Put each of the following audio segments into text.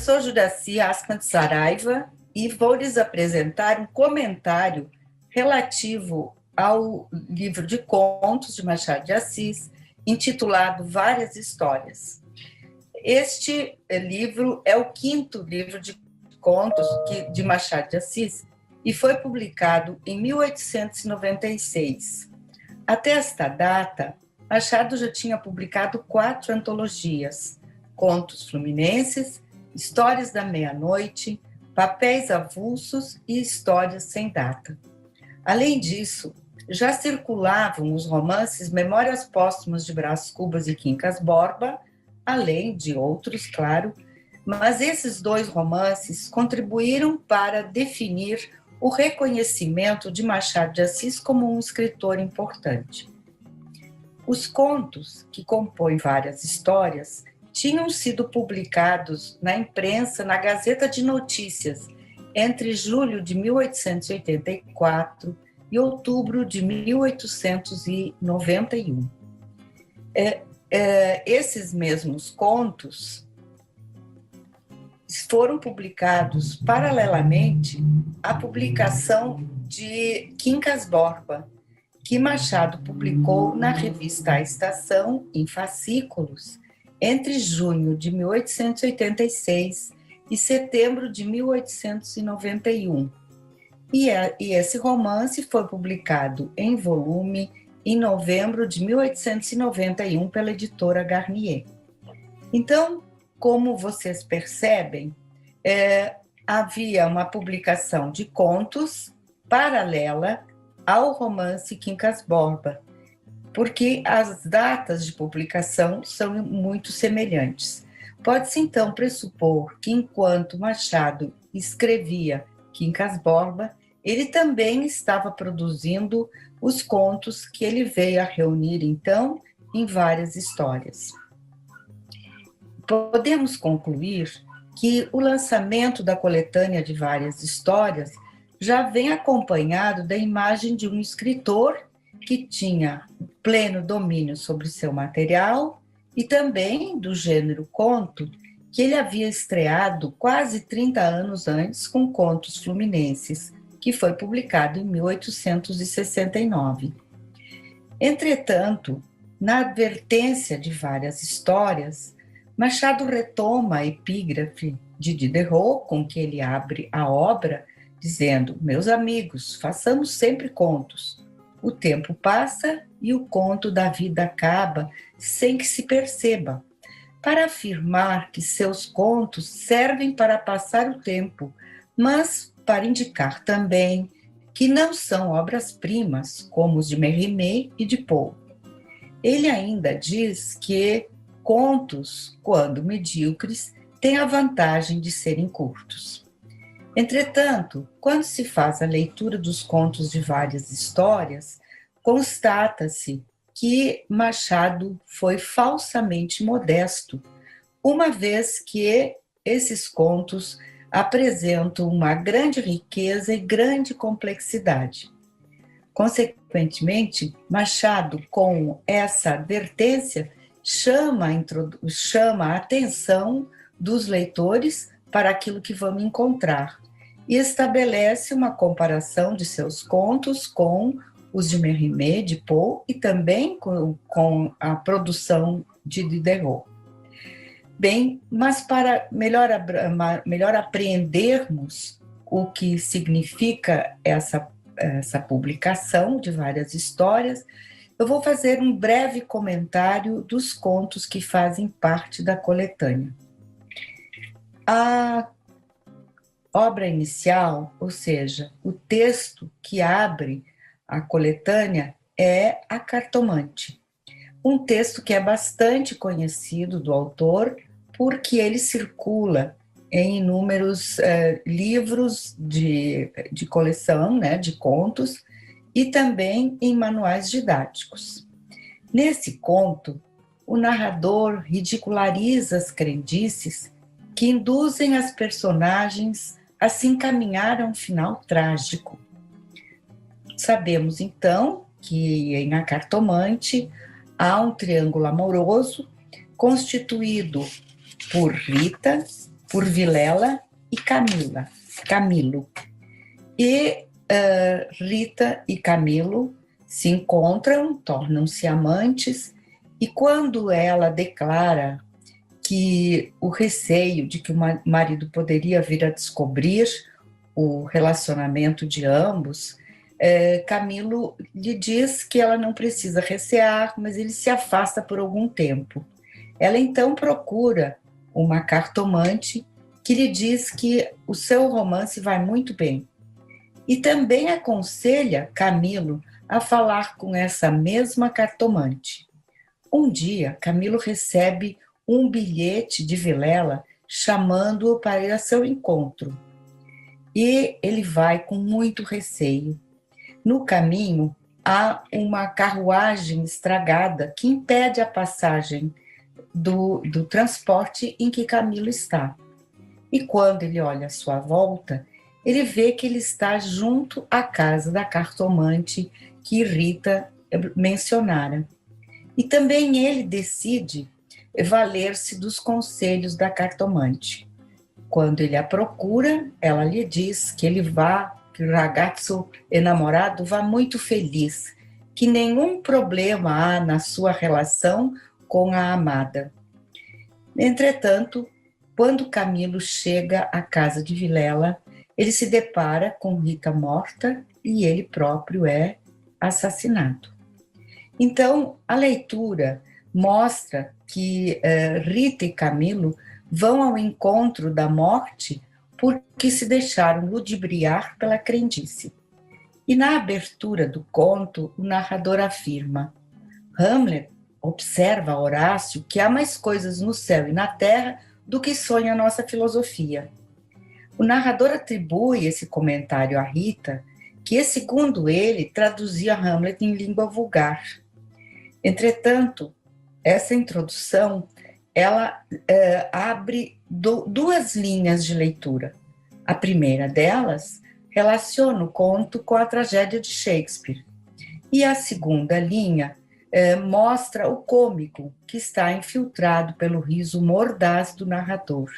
sou Juraci Ascan de Saraiva e vou lhes apresentar um comentário relativo ao livro de contos de Machado de Assis, intitulado Várias Histórias. Este livro é o quinto livro de contos de Machado de Assis e foi publicado em 1896. Até esta data, Machado já tinha publicado 4 antologias: Contos Fluminenses, Histórias da Meia-Noite, Papéis Avulsos e Histórias Sem Data. Além disso, já circulavam os romances Memórias Póstumas de Brás Cubas e Quincas Borba, além de outros, claro, mas esses 2 romances contribuíram para definir o reconhecimento de Machado de Assis como um escritor importante. Os contos, que compõem várias histórias, tinham sido publicados na imprensa na Gazeta de Notícias entre julho de 1884 e outubro de 1891. Esses mesmos contos foram publicados paralelamente à publicação de Quincas Borba, que Machado publicou na revista A Estação, em fascículos, entre junho de 1886 e setembro de 1891. E esse romance foi publicado em volume em novembro de 1891 pela editora Garnier. Então, como vocês percebem, havia uma publicação de contos paralela ao romance Quincas Borba, porque as datas de publicação são muito semelhantes. Pode-se então pressupor que, enquanto Machado escrevia Quincas Borba, ele também estava produzindo os contos que ele veio a reunir, então, em várias histórias. Podemos concluir que o lançamento da coletânea de várias histórias já vem acompanhado da imagem de um escritor que tinha pleno domínio sobre seu material e também do gênero conto, que ele havia estreado quase 30 anos antes com Contos Fluminenses, que foi publicado em 1869. Entretanto, na advertência de várias histórias, Machado retoma a epígrafe de Diderot, com que ele abre a obra, dizendo: meus amigos, façamos sempre contos. O tempo passa e o conto da vida acaba sem que se perceba, para afirmar que seus contos servem para passar o tempo, mas para indicar também que não são obras-primas, como os de Mérimée e de Poe. Ele ainda diz que contos, quando medíocres, têm a vantagem de serem curtos. Entretanto, quando se faz a leitura dos contos de várias histórias, constata-se que Machado foi falsamente modesto, uma vez que esses contos apresentam uma grande riqueza e grande complexidade. Consequentemente, Machado, com essa advertência, chama a atenção dos leitores para aquilo que vamos encontrar e estabelece uma comparação de seus contos com os de Mérimée, de Poe e também com a produção de Diderot. Bem, mas para melhor apreendermos o que significa essa publicação de várias histórias, eu vou fazer um breve comentário dos contos que fazem parte da coletânea. A obra inicial, ou seja, o texto que abre a coletânea, é A Cartomante, um texto que é bastante conhecido do autor, porque ele circula em inúmeros livros de coleção, né, de contos, e também em manuais didáticos. Nesse conto, o narrador ridiculariza as crendices que induzem as personagens a se encaminhar a um final trágico. Sabemos, então, que em A Cartomante há um triângulo amoroso constituído por Rita, por Vilela e Camilo. E Rita e Camilo se encontram, tornam-se amantes, e quando ela declara que o receio de que o marido poderia vir a descobrir o relacionamento de ambos, Camilo lhe diz que ela não precisa recear, mas ele se afasta por algum tempo. Ela então procura uma cartomante que lhe diz que o seu romance vai muito bem. E também aconselha Camilo a falar com essa mesma cartomante. Um dia, Camilo recebe um bilhete de Vilela chamando-o para ir a seu encontro. E ele vai com muito receio. No caminho, há uma carruagem estragada que impede a passagem do transporte em que Camilo está. E quando ele olha à sua volta, ele vê que ele está junto à casa da cartomante que Rita mencionara. E também ele decide valer-se dos conselhos da cartomante. Quando ele a procura, ela lhe diz que que o ragazzo enamorado vá muito feliz, que nenhum problema há na sua relação com a amada. Entretanto, quando Camilo chega à casa de Vilela, ele se depara com Rita morta e ele próprio é assassinado. Então, a leitura mostra que Rita e Camilo vão ao encontro da morte porque se deixaram ludibriar pela crendice. E na abertura do conto, o narrador afirma: Hamlet observa a Horácio que há mais coisas no céu e na terra do que sonha a nossa filosofia. O narrador atribui esse comentário a Rita, que, segundo ele, traduzia Hamlet em língua vulgar. Entretanto, essa introdução, ela abre duas linhas de leitura. A primeira delas relaciona o conto com a tragédia de Shakespeare. E a segunda linha mostra o cômico que está infiltrado pelo riso mordaz do narrador.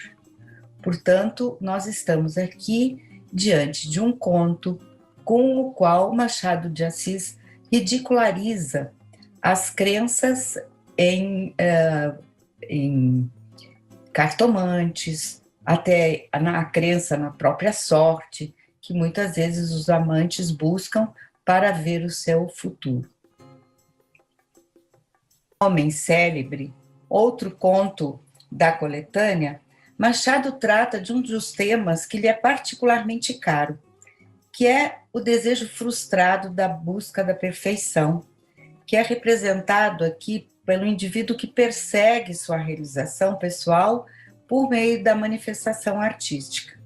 Portanto, nós estamos aqui diante de um conto com o qual Machado de Assis ridiculariza as crenças em cartomantes, até a crença na própria sorte, que muitas vezes os amantes buscam para ver o seu futuro. Homem Célebre, outro conto da coletânea, Machado trata de um dos temas que lhe é particularmente caro, que é o desejo frustrado da busca da perfeição, que é representado aqui pelo indivíduo que persegue sua realização pessoal por meio da manifestação artística.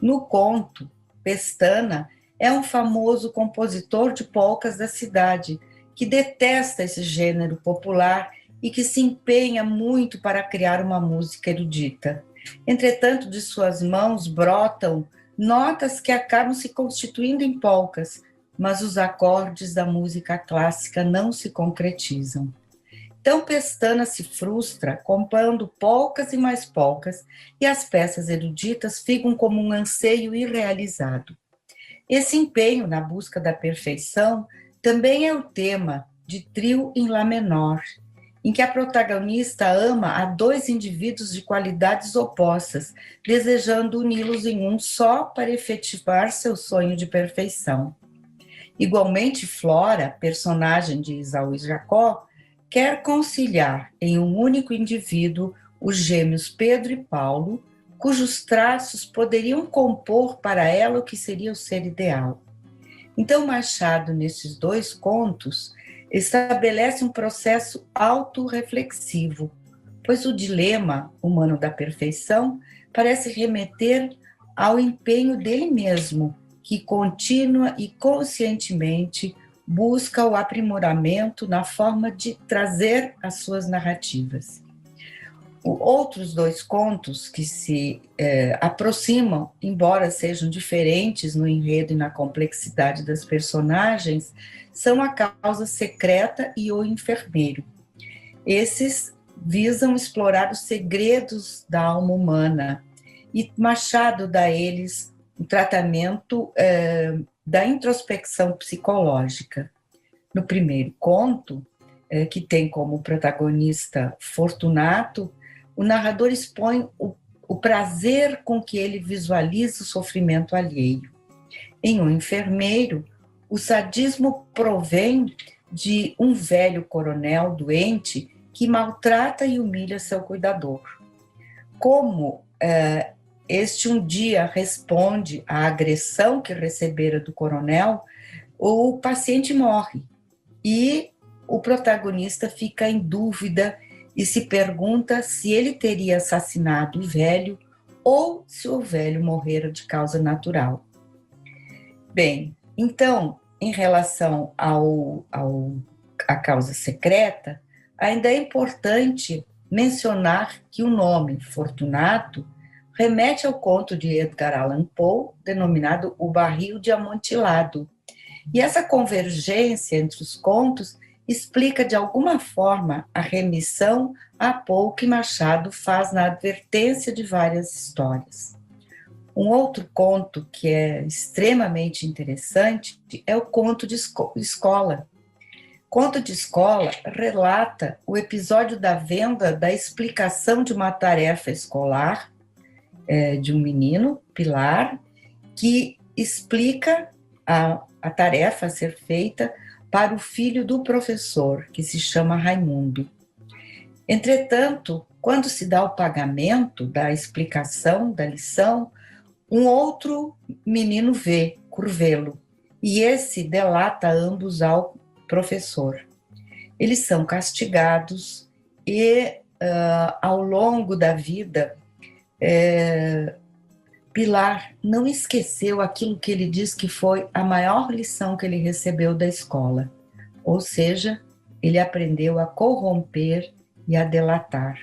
No conto, Pestana é um famoso compositor de polcas da cidade, que detesta esse gênero popular e que se empenha muito para criar uma música erudita. Entretanto, de suas mãos brotam notas que acabam se constituindo em polcas, mas os acordes da música clássica não se concretizam. Então, Pestana se frustra compondo polcas e mais polcas, e as peças eruditas ficam como um anseio irrealizado. Esse empenho na busca da perfeição também é o tema de Trio em Lá menor, em que a protagonista ama a dois indivíduos de qualidades opostas, desejando uni-los em um só para efetivar seu sonho de perfeição. Igualmente, Flora, personagem de Esaú e Jacó, quer conciliar em um único indivíduo os gêmeos Pedro e Paulo, cujos traços poderiam compor para ela o que seria o ser ideal. Então, Machado, nesses dois contos, estabelece um processo autorreflexivo, pois o dilema humano da perfeição parece remeter ao empenho dele mesmo, que contínua e conscientemente busca o aprimoramento na forma de trazer as suas narrativas. Outros dois contos que se aproximam, embora sejam diferentes no enredo e na complexidade das personagens, são A Causa Secreta e O Enfermeiro. Esses visam explorar os segredos da alma humana e Machado dá a eles um tratamento da introspecção psicológica. No primeiro conto, que tem como protagonista Fortunato, o narrador expõe o prazer com que ele visualiza o sofrimento alheio. Em Um Enfermeiro, o sadismo provém de um velho coronel doente que maltrata e humilha seu cuidador. Como este um dia responde à agressão que recebera do coronel, o paciente morre e o protagonista fica em dúvida e se pergunta se ele teria assassinado o velho ou se o velho morrera de causa natural. Bem, então, em relação à causa secreta, ainda é importante mencionar que o nome Fortunato remete ao conto de Edgar Allan Poe, denominado O Barril de Amontilado. E essa convergência entre os contos explica, de alguma forma, a remissão a Poe que Machado faz na advertência de várias histórias. Um outro conto que é extremamente interessante é o Conto de Escola. Conto de Escola relata o episódio da venda da explicação de uma tarefa escolar de um menino, Pilar, que explica a tarefa a ser feita para o filho do professor, que se chama Raimundo. Entretanto, quando se dá o pagamento da explicação da lição, um outro menino vê, Curvelo, e esse delata ambos ao professor. Eles são castigados e, ao longo da vida, Pilar não esqueceu aquilo que ele diz que foi a maior lição que ele recebeu da escola, ou seja, ele aprendeu a corromper e a delatar.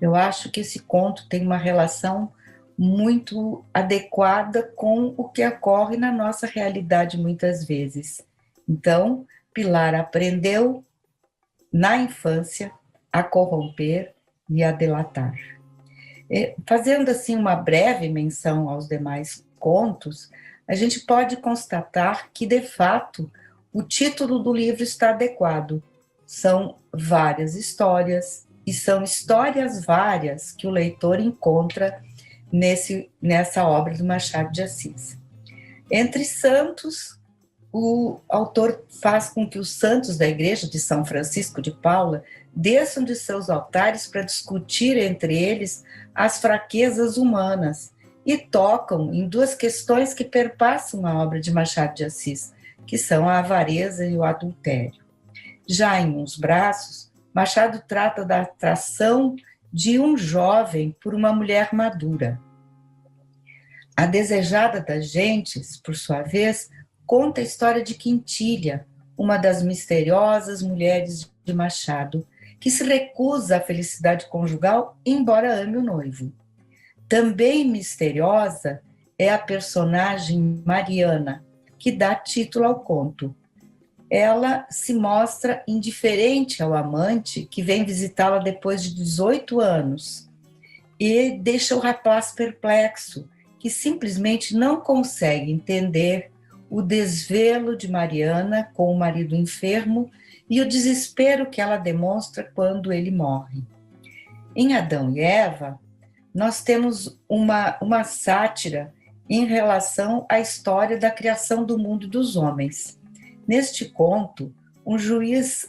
Eu acho que esse conto tem uma relação muito adequada com o que ocorre na nossa realidade muitas vezes. Então, Pilar aprendeu na infância a corromper e a delatar. Fazendo assim uma breve menção aos demais contos, a gente pode constatar que, de fato, o título do livro está adequado. São várias histórias, e são histórias várias que o leitor encontra nessa obra do Machado de Assis. Entre santos, o autor faz com que os santos da igreja de São Francisco de Paula desçam de seus altares para discutir entre eles as fraquezas humanas e tocam em duas questões que perpassam a obra de Machado de Assis, que são a avareza e o adultério. Já em Uns Braços, Machado trata da atração de um jovem por uma mulher madura. A Desejada das Gentes, por sua vez, conta a história de Quintilha, uma das misteriosas mulheres de Machado, que se recusa à felicidade conjugal, embora ame o noivo. Também misteriosa é a personagem Mariana, que dá título ao conto. Ela se mostra indiferente ao amante, que vem visitá-la depois de 18 anos, e deixa o rapaz perplexo, que simplesmente não consegue entender o desvelo de Mariana com o marido enfermo e o desespero que ela demonstra quando ele morre. Em Adão e Eva, nós temos uma sátira em relação à história da criação do mundo e dos homens. Neste conto, um juiz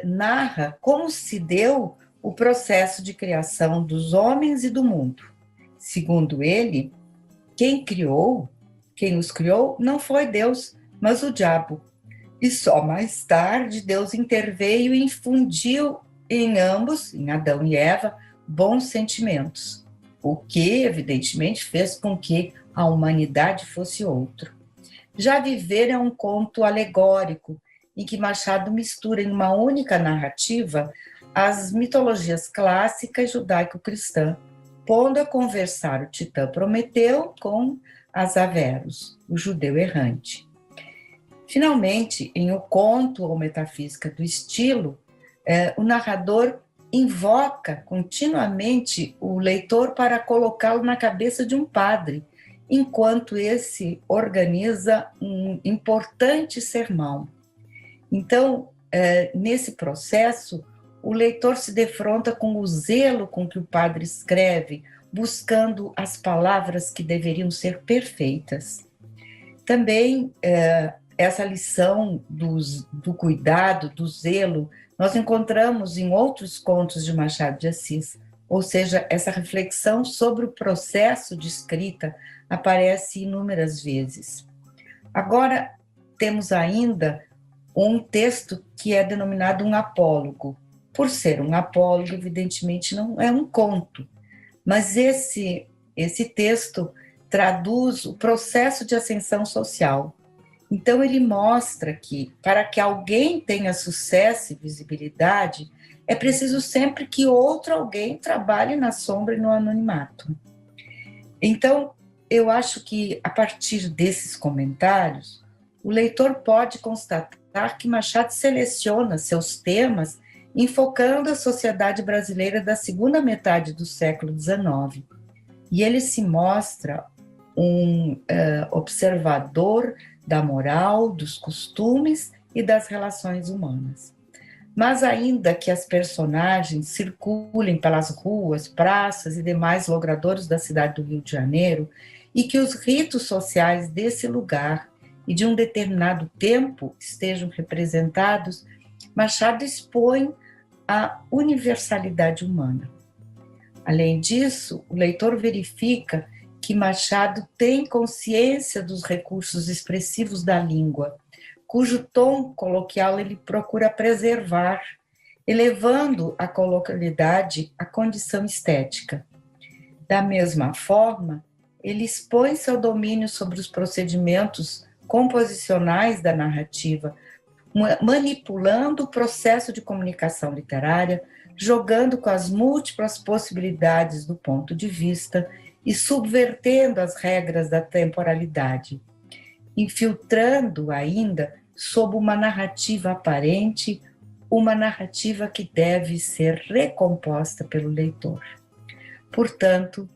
narra como se deu o processo de criação dos homens e do mundo. Segundo ele, quem os criou não foi Deus, mas o diabo. E só mais tarde Deus interveio e infundiu em ambos, em Adão e Eva, bons sentimentos, o que, evidentemente, fez com que a humanidade fosse outro. Já Viver é um conto alegórico, em que Machado mistura em uma única narrativa as mitologias clássica e judaico-cristã, pondo a conversar o titã Prometeu com Asaveros, o judeu errante. Finalmente, em O Conto ou Metafísica do Estilo, o narrador invoca continuamente o leitor para colocá-lo na cabeça de um padre, enquanto esse organiza um importante sermão. Então, nesse processo, o leitor se defronta com o zelo com que o padre escreve, buscando as palavras que deveriam ser perfeitas. Também essa lição do cuidado, do zelo, nós encontramos em outros contos de Machado de Assis, ou seja, essa reflexão sobre o processo de escrita aparece inúmeras vezes. Agora, temos ainda um texto que é denominado um apólogo. Por ser um apólogo, evidentemente não é um conto, mas esse texto traduz o processo de ascensão social. Então, ele mostra que, para que alguém tenha sucesso e visibilidade, é preciso sempre que outro alguém trabalhe na sombra e no anonimato. Então, eu acho que, a partir desses comentários, o leitor pode constatar que Machado seleciona seus temas enfocando a sociedade brasileira da segunda metade do século XIX. E ele se mostra um observador da moral, dos costumes e das relações humanas. Mas ainda que as personagens circulem pelas ruas, praças e demais logradouros da cidade do Rio de Janeiro e que os ritos sociais desse lugar e de um determinado tempo estejam representados, Machado expõe a universalidade humana. Além disso, o leitor verifica que Machado tem consciência dos recursos expressivos da língua, cujo tom coloquial ele procura preservar, elevando a coloquialidade à condição estética. Da mesma forma, ele expõe seu domínio sobre os procedimentos composicionais da narrativa, manipulando o processo de comunicação literária, jogando com as múltiplas possibilidades do ponto de vista e subvertendo as regras da temporalidade, infiltrando ainda sob uma narrativa aparente, uma narrativa que deve ser recomposta pelo leitor. Portanto,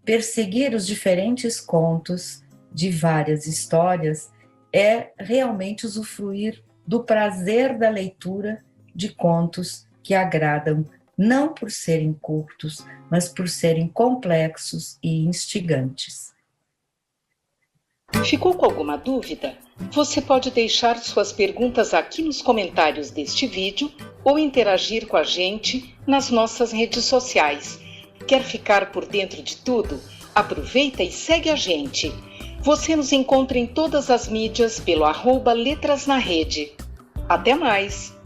perseguir os diferentes contos de várias histórias é realmente usufruir do prazer da leitura de contos que agradam não por serem curtos, mas por serem complexos e instigantes. Ficou com alguma dúvida? Você pode deixar suas perguntas aqui nos comentários deste vídeo ou interagir com a gente nas nossas redes sociais. Quer ficar por dentro de tudo? Aproveita e segue a gente. Você nos encontra em todas as mídias pelo @letrasnarede. Até mais!